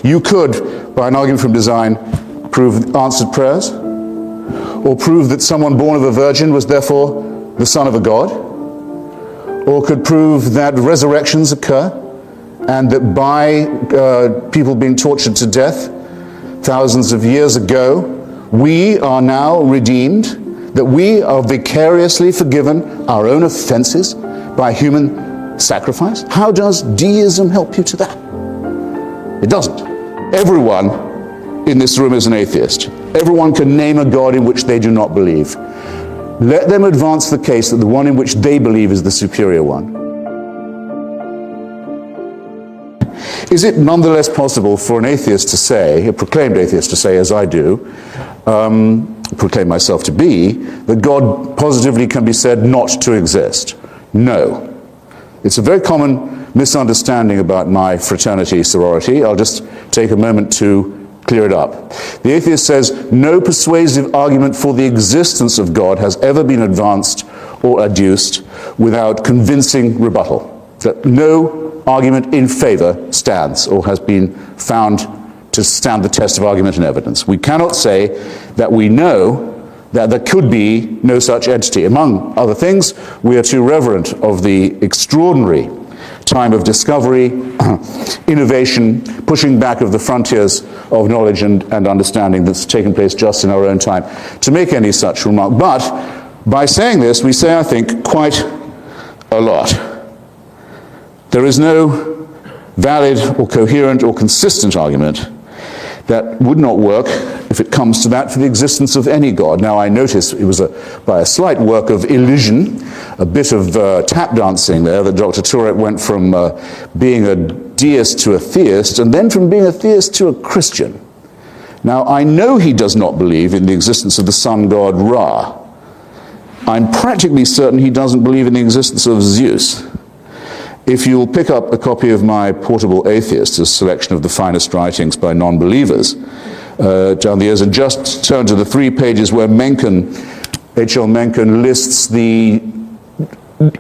You could, by an argument from design, prove answered prayers, or prove that someone born of a virgin was therefore the son of a god, or could prove that resurrections occur, and that by people being tortured to death thousands of years ago, we are now redeemed, that we are vicariously forgiven our own offenses by human sacrifice. How does deism help you to that? It doesn't. Everyone in this room is an atheist. Everyone can name a God in which they do not believe. Let them advance the case that the one in which they believe is the superior one. Is it nonetheless possible for an atheist to say, a proclaimed atheist to say, as I do, proclaim myself to be, that God positively can be said not to exist? No. It's a very common misunderstanding about my fraternity sorority. I'll just take a moment to clear it up. The atheist says no persuasive argument for the existence of God has ever been advanced or adduced without convincing rebuttal. That no argument in favor stands or has been found to stand the test of argument and evidence. We cannot say that we know that there could be no such entity. Among other things, we are too reverent of the extraordinary time of discovery, innovation, pushing back of the frontiers of knowledge and understanding that's taken place just in our own time to make any such remark. But by saying this, we say, I think, quite a lot. There is no valid or coherent or consistent argument that would not work, if it comes to that, for the existence of any God. Now, I notice it was by a slight work of illusion, a bit of tap dancing there, that Dr. Turek went from being a deist to a theist, and then from being a theist to a Christian. Now, I know he does not believe in the existence of the sun god Ra. I'm practically certain he doesn't believe in the existence of Zeus. If you'll pick up a copy of my Portable Atheist, a selection of the finest writings by non-believers, down the years, and just turn to the 3 pages where Mencken, H.L. Mencken, lists the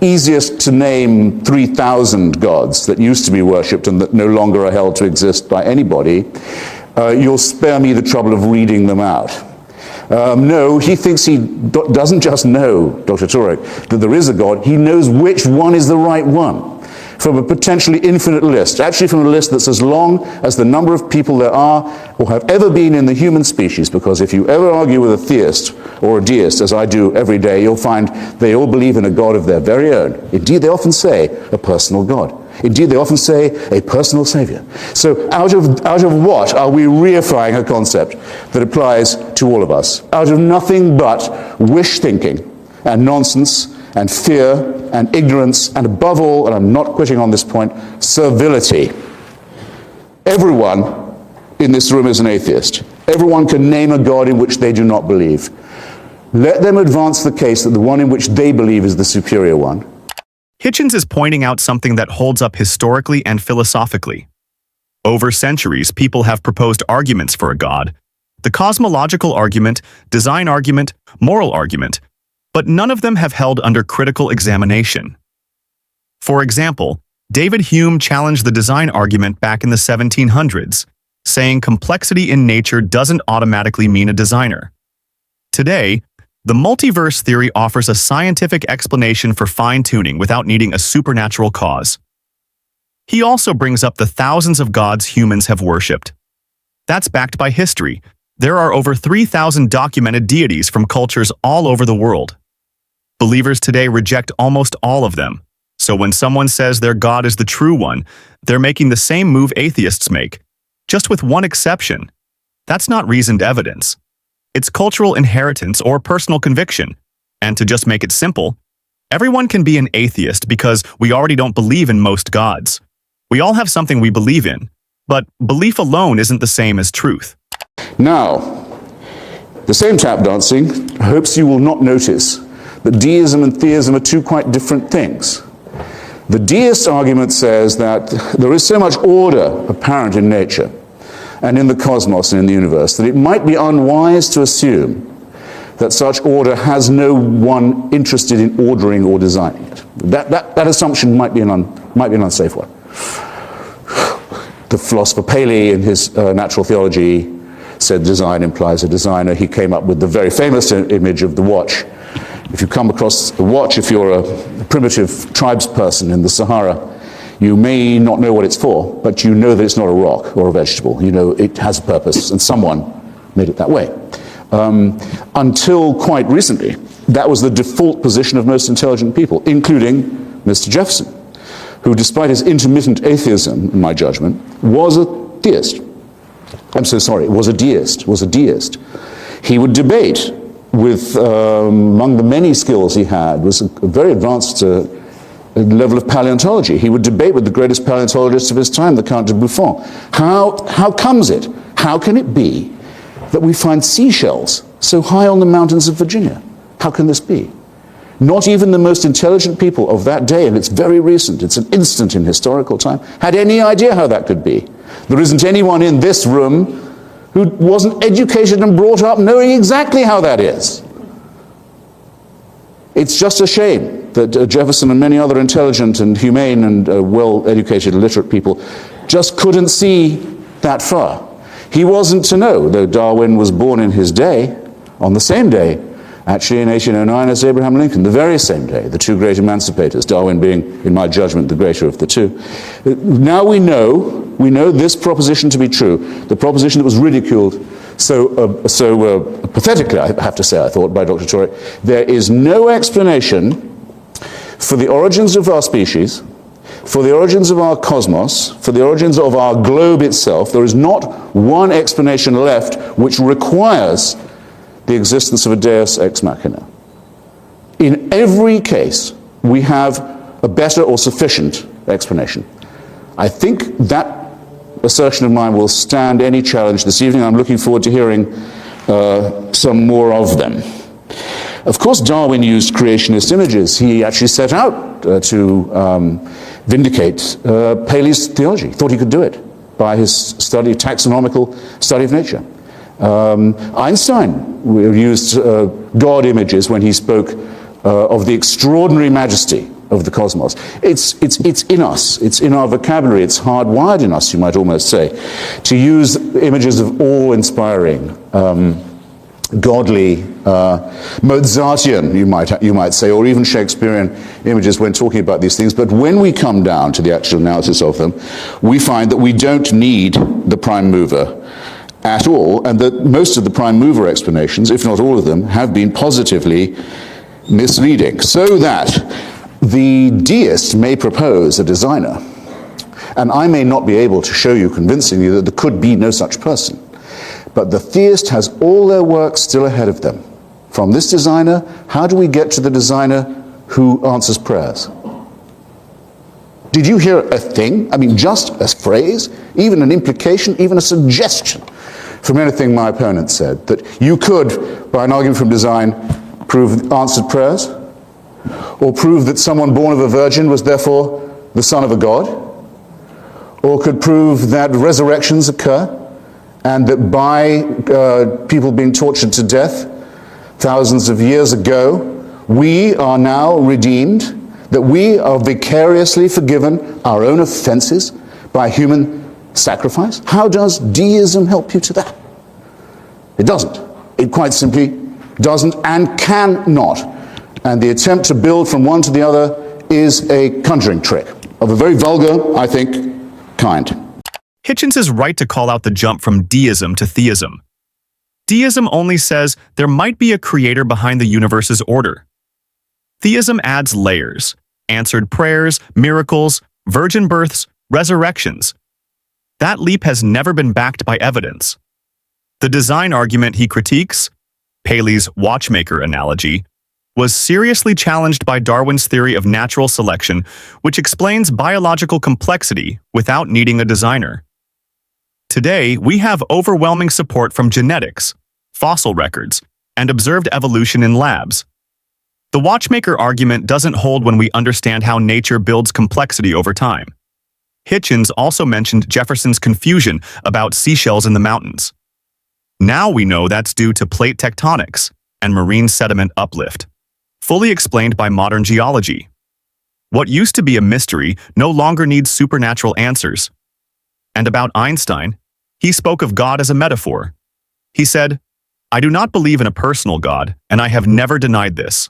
easiest to name 3,000 gods that used to be worshipped and that no longer are held to exist by anybody, you'll spare me the trouble of reading them out. No, he thinks he doesn't just know, Dr. Turek, that there is a God, he knows which one is the right one. From a potentially infinite list, actually from a list that's as long as the number of people there are or have ever been in the human species, because if you ever argue with a theist or a deist, as I do every day, you'll find they all believe in a God of their very own. Indeed, they often say a personal God. Indeed, they often say a personal savior. So out of what are we reifying a concept that applies to all of us? Out of nothing but wish thinking and nonsense and fear and ignorance, and above all, and I'm not quitting on this point, servility. Everyone in this room is an atheist. Everyone can name a God in which they do not believe. Let them advance the case that the one in which they believe is the superior one. Hitchens is pointing out something that holds up historically and philosophically. Over centuries, people have proposed arguments for a God: the cosmological argument, design argument, moral argument, but none of them have held under critical examination. For example, David Hume challenged the design argument back in the 1700s, saying complexity in nature doesn't automatically mean a designer. Today, the multiverse theory offers a scientific explanation for fine-tuning without needing a supernatural cause. He also brings up the thousands of gods humans have worshipped. That's backed by history. There are over 3,000 documented deities from cultures all over the world. Believers today reject almost all of them. So when someone says their God is the true one, they're making the same move atheists make, just with one exception. That's not reasoned evidence. It's cultural inheritance or personal conviction. And to just make it simple, everyone can be an atheist because we already don't believe in most gods. We all have something we believe in, but belief alone isn't the same as truth. Now, the same tap dancing hopes you will not notice that deism and theism are two quite different things. The deist argument says that there is so much order apparent in nature and in the cosmos and in the universe that it might be unwise to assume that such order has no one interested in ordering or designing it. That assumption might be an unsafe one. The philosopher Paley, in his Natural Theology, said design implies a designer. He came up with the very famous image of the watch. If you come across the watch, if you're a primitive tribes person in the Sahara, you may not know what it's for, but you know that it's not a rock or a vegetable. You know it has a purpose, and someone made it that way. Until quite recently, that was the default position of most intelligent people, including Mr. Jefferson, who, despite his intermittent atheism, in my judgment, was a theist. Was a deist. He would debate with, among the many skills he had, was a very advanced level of paleontology. He would debate with the greatest paleontologist of his time, the Count de Buffon. How comes it? How can it be that we find seashells so high on the mountains of Virginia? How can this be? Not even the most intelligent people of that day, and it's very recent, it's an instant in historical time, had any idea how that could be. There isn't anyone in this room who wasn't educated and brought up knowing exactly how that is. It's just a shame that Jefferson and many other intelligent and humane and well-educated, literate people just couldn't see that far. He wasn't to know, though Darwin was born in his day, on the same day, actually in 1809 as Abraham Lincoln, the very same day, the two great emancipators, Darwin being, in my judgment, the greater of the two. Now we know this proposition to be true, the proposition that was ridiculed so pathetically, I have to say, I thought, by Dr. Turek. There is no explanation for the origins of our species, for the origins of our cosmos, for the origins of our globe itself. There is not one explanation left which requires the existence of a deus ex machina. In every case, we have a better or sufficient explanation. I think that assertion of mine will stand any challenge this evening. I'm looking forward to hearing some more of them. Of course, Darwin used creationist images. He actually set out to vindicate Paley's theology. Thought he could do it by his study, taxonomical study of nature. Einstein used God images when he spoke of the extraordinary majesty of the cosmos. It's in us. It's in our vocabulary. It's hardwired in us, you might almost say, to use images of awe-inspiring, godly, Mozartian, you might say, or even Shakespearean images when talking about these things. But when we come down to the actual analysis of them, we find that we don't need the prime mover at all, and that most of the prime mover explanations, if not all of them, have been positively misleading. So that the deist may propose a designer, and I may not be able to show you convincingly that there could be no such person, but the theist has all their work still ahead of them. From this designer, how do we get to the designer who answers prayers? Did you hear a thing? I mean, just a phrase, even an implication, even a suggestion from anything my opponent said, that you could, by an argument from design, prove answered prayers? Or prove that someone born of a virgin was therefore the son of a god? Or could prove that resurrections occur, and that by people being tortured to death thousands of years ago, we are now redeemed, that we are vicariously forgiven our own offenses by human sacrifice? How does deism help you to that? It doesn't. It quite simply doesn't and cannot. And the attempt to build from one to the other is a conjuring trick of a very vulgar, I think, kind. Hitchens is right to call out the jump from deism to theism. Deism only says there might be a creator behind the universe's order. Theism adds layers: answered prayers, miracles, virgin births, resurrections. That leap has never been backed by evidence. The design argument he critiques, Paley's watchmaker analogy, was seriously challenged by Darwin's theory of natural selection, which explains biological complexity without needing a designer. Today, we have overwhelming support from genetics, fossil records, and observed evolution in labs. The watchmaker argument doesn't hold when we understand how nature builds complexity over time. Hitchens also mentioned Jefferson's confusion about seashells in the mountains. Now we know that's due to plate tectonics and marine sediment uplift, fully explained by modern geology. What used to be a mystery no longer needs supernatural answers. And about Einstein, he spoke of God as a metaphor. He said, "I do not believe in a personal God, and I have never denied this."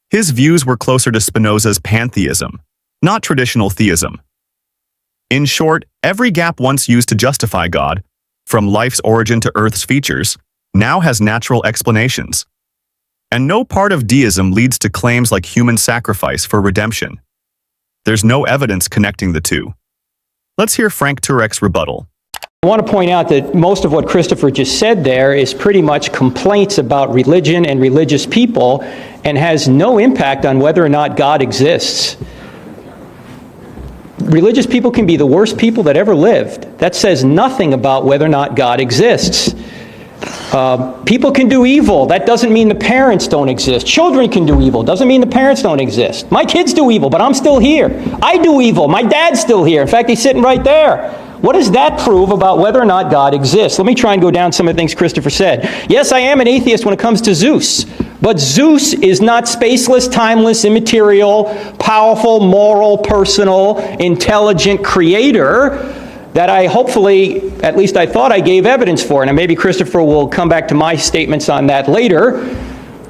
His views were closer to Spinoza's pantheism, not traditional theism. In short, every gap once used to justify God, from life's origin to Earth's features, now has natural explanations. And no part of deism leads to claims like human sacrifice for redemption. There's no evidence connecting the two. Let's hear Frank Turek's rebuttal. I want to point out that most of what Christopher just said there is pretty much complaints about religion and religious people and has no impact on whether or not God exists. Religious people can be the worst people that ever lived. That says nothing about whether or not God exists. People can do evil. That doesn't mean the parents don't exist. Children can do evil. Doesn't mean the parents don't exist. My kids do evil, but I'm still here. I do evil. My dad's still here. In fact, he's sitting right there. What does that prove about whether or not God exists? Let me try and go down some of the things Christopher said. Yes, I am an atheist when it comes to Zeus. But Zeus is not spaceless, timeless, immaterial, powerful, moral, personal, intelligent creator that I hopefully, at least I thought I gave evidence for. And maybe Christopher will come back to my statements on that later.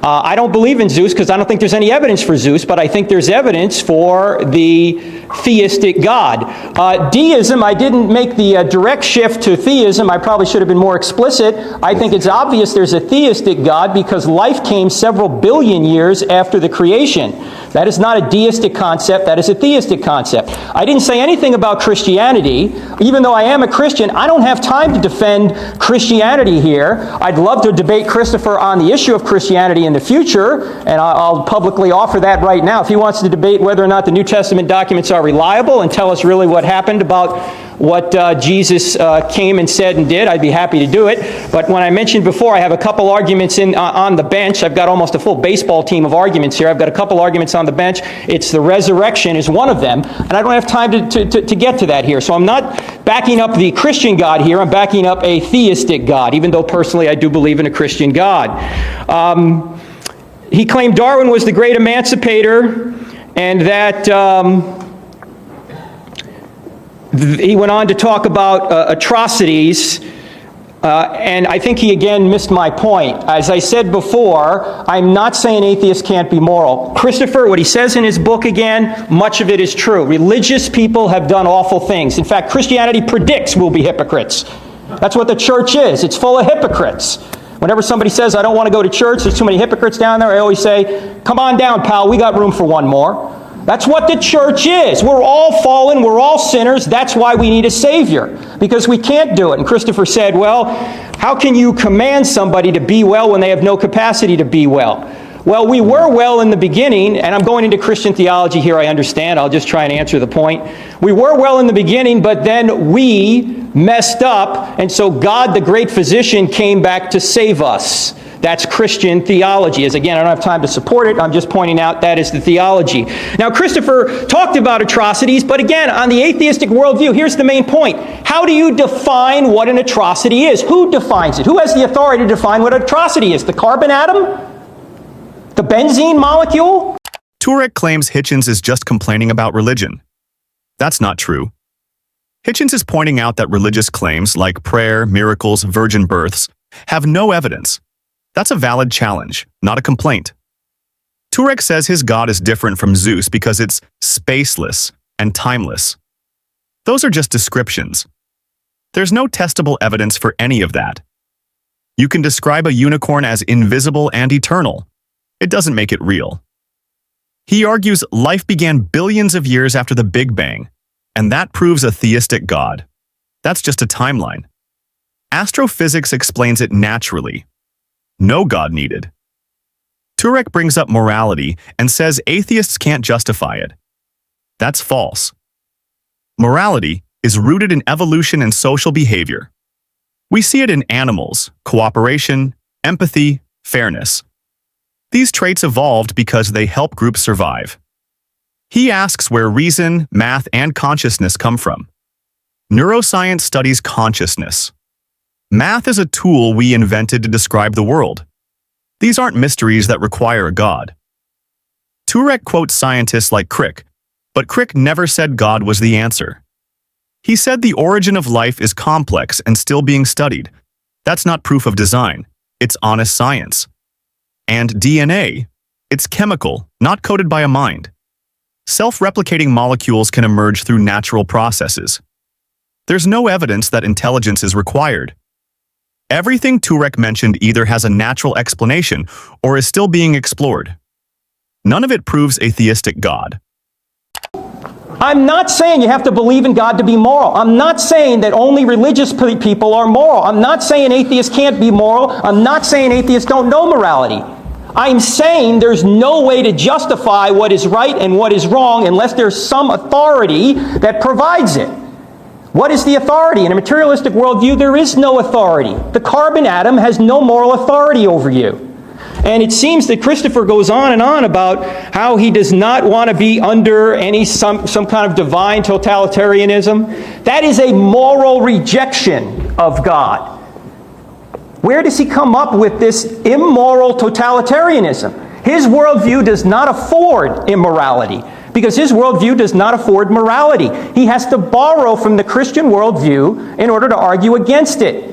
I don't believe in Zeus because I don't think there's any evidence for Zeus, but I think there's evidence for the theistic God. Deism, I didn't make the direct shift to theism. I probably should have been more explicit. I think it's obvious there's a theistic God because life came several billion years after the creation. That is not a deistic concept, that is a theistic concept. I didn't say anything about Christianity. Even though I am a Christian, I don't have time to defend Christianity here. I'd love to debate Christopher on the issue of Christianity in the future, and I'll publicly offer that right now. If he wants to debate whether or not the New Testament documents are reliable and tell us really what happened about what Jesus came and said and did, I'd be happy to do it. But when I mentioned before, I have a couple arguments on the bench. I've got almost a full baseball team of arguments here. I've got a couple arguments on the bench. It's the resurrection is one of them, and I don't have time to get to that here. So I'm not backing up the Christian God here. I'm backing up a theistic God, even though personally I do believe in a Christian God. He claimed Darwin was the great emancipator, and that he went on to talk about atrocities, and I think he again missed my point. As I said before, I'm not saying atheists can't be moral. Christopher, what he says in his book again, much of it is true. Religious people have done awful things. In fact, Christianity predicts we'll be hypocrites. That's what the church is. It's full of hypocrites. Whenever somebody says, I don't want to go to church, there's too many hypocrites down there, I always say, come on down, pal, we got room for one more. That's what the church is. We're all fallen, we're all sinners, that's why we need a Savior, because we can't do it. And Christopher said, well, how can you command somebody to be well when they have no capacity to be well? Well, we were well in the beginning, and I'm going into Christian theology here, I understand. I'll just try and answer the point. We were well in the beginning, but then we messed up, and so God, the great physician, came back to save us. That's Christian theology. As again, I don't have time to support it. I'm just pointing out that is the theology. Now, Christopher talked about atrocities, but again, on the atheistic worldview, here's the main point. How do you define what an atrocity is? Who defines it? Who has the authority to define what an atrocity is? The carbon atom? The benzene molecule? Turek claims Hitchens is just complaining about religion. That's not true. Hitchens is pointing out that religious claims like prayer, miracles, virgin births have no evidence. That's a valid challenge, not a complaint. Turek says his God is different from Zeus because it's spaceless and timeless. Those are just descriptions. There's no testable evidence for any of that. You can describe a unicorn as invisible and eternal. It doesn't make it real. He argues life began billions of years after the Big Bang, and that proves a theistic God. That's just a timeline. Astrophysics explains it naturally. No God needed. Turek brings up morality and says atheists can't justify it. That's false. Morality is rooted in evolution and social behavior. We see it in animals, cooperation, empathy, fairness. These traits evolved because they help groups survive. He asks where reason, math, and consciousness come from. Neuroscience studies consciousness. Math is a tool we invented to describe the world. These aren't mysteries that require a God. Turek quotes scientists like Crick, but Crick never said God was the answer. He said the origin of life is complex and still being studied. That's not proof of design. It's honest science. And DNA, it's chemical, not coded by a mind. Self-replicating molecules can emerge through natural processes. There's no evidence that intelligence is required. Everything Turek mentioned either has a natural explanation or is still being explored. None of it proves a theistic God. I'm not saying you have to believe in God to be moral. I'm not saying that only religious people are moral. I'm not saying atheists can't be moral. I'm not saying atheists don't know morality. I'm saying there's no way to justify what is right and what is wrong unless there's some authority that provides it. What is the authority? In a materialistic worldview, there is no authority. The carbon atom has no moral authority over you. And it seems that Christopher goes on and on about how he does not want to be under some kind of divine totalitarianism. That is a moral rejection of God. Where does he come up with this immoral totalitarianism? His worldview does not afford immorality, because his worldview does not afford morality. He has to borrow from the Christian worldview in order to argue against it.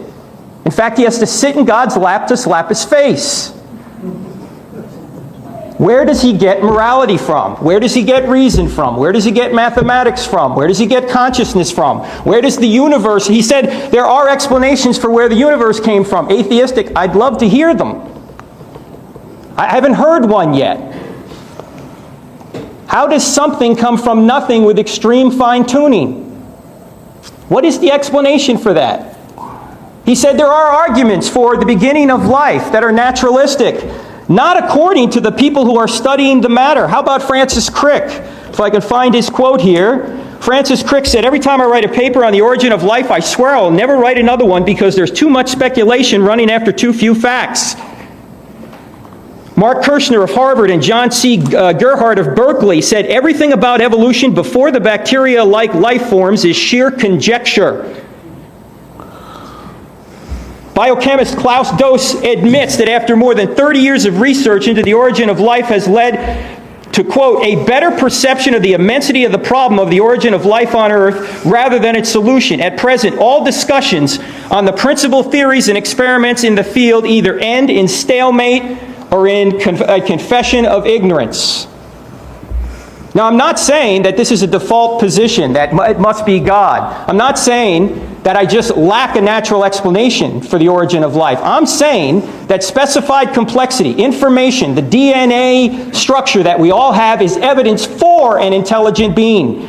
In fact, he has to sit in God's lap to slap his face. Where does he get morality from? Where does he get reason from? Where does he get mathematics from? Where does he get consciousness from? Where does the universe... He said there are explanations for where the universe came from. Atheistic, I'd love to hear them. I haven't heard one yet. How does something come from nothing with extreme fine-tuning? What is the explanation for that? He said there are arguments for the beginning of life that are naturalistic, not according to the people who are studying the matter. How about Francis Crick? If I can find his quote here. Francis Crick said, "Every time I write a paper on the origin of life, I swear I'll never write another one because there's too much speculation running after too few facts." Mark Kirshner of Harvard and John C. Gerhardt of Berkeley said, "Everything about evolution before the bacteria-like life forms is sheer conjecture." Biochemist Klaus Doss admits that after more than 30 years of research into the origin of life has led to, quote, "a better perception of the immensity of the problem of the origin of life on Earth rather than its solution. At present, all discussions on the principal theories and experiments in the field either end in stalemate or in a confession of ignorance." Now, I'm not saying that this is a default position, that it must be God. I'm not saying that I just lack a natural explanation for the origin of life. I'm saying that specified complexity, information, the DNA structure that we all have is evidence for an intelligent being.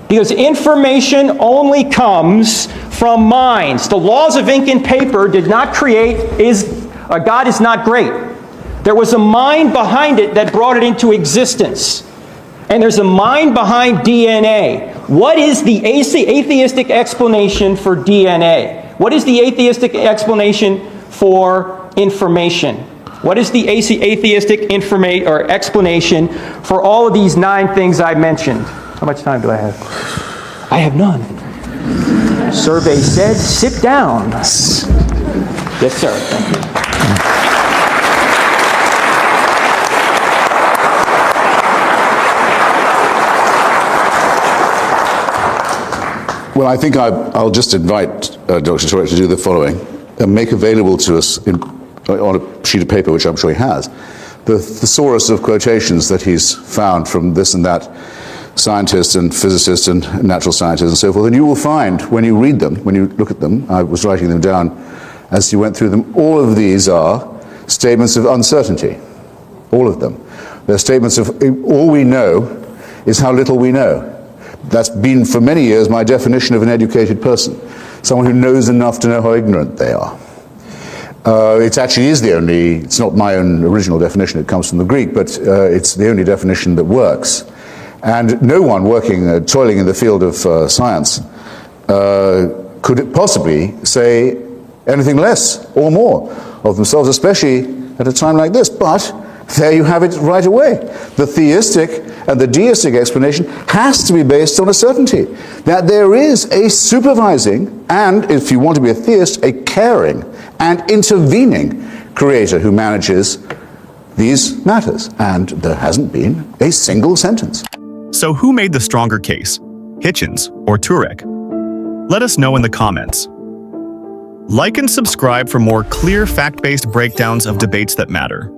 Because information only comes from minds. The laws of ink and paper did not create, God is not great. There was a mind behind it that brought it into existence. And there's a mind behind DNA. What is the atheistic explanation for DNA? What is the atheistic explanation for information? What is the atheistic explanation for all of these 9 things I mentioned? How much time do I have? I have none. Survey said, sit down. Yes, sir. Thank you. Well, I think I'll just invite Dr. Turek to do the following. Make available to us on a sheet of paper, which I'm sure he has, the thesaurus of quotations that he's found from this and that scientist and physicist and natural scientist and so forth. And you will find, when you read them, when you look at them, I was writing them down as you went through them, all of these are statements of uncertainty. All of them. They're statements of all we know is how little we know. That's been for many years my definition of an educated person. Someone who knows enough to know how ignorant they are. It actually is the only, it's not my own original definition, it comes from the Greek, but it's the only definition that works. And no one working, toiling in the field of science could possibly say anything less or more of themselves, especially at a time like this. But there you have it right away. The theistic and the deistic explanation has to be based on a certainty that there is a supervising and, if you want to be a theist, a caring and intervening creator who manages these matters. And there hasn't been a single sentence. So who made the stronger case? Hitchens or Turek? Let us know in the comments. Like and subscribe for more clear fact-based breakdowns of debates that matter.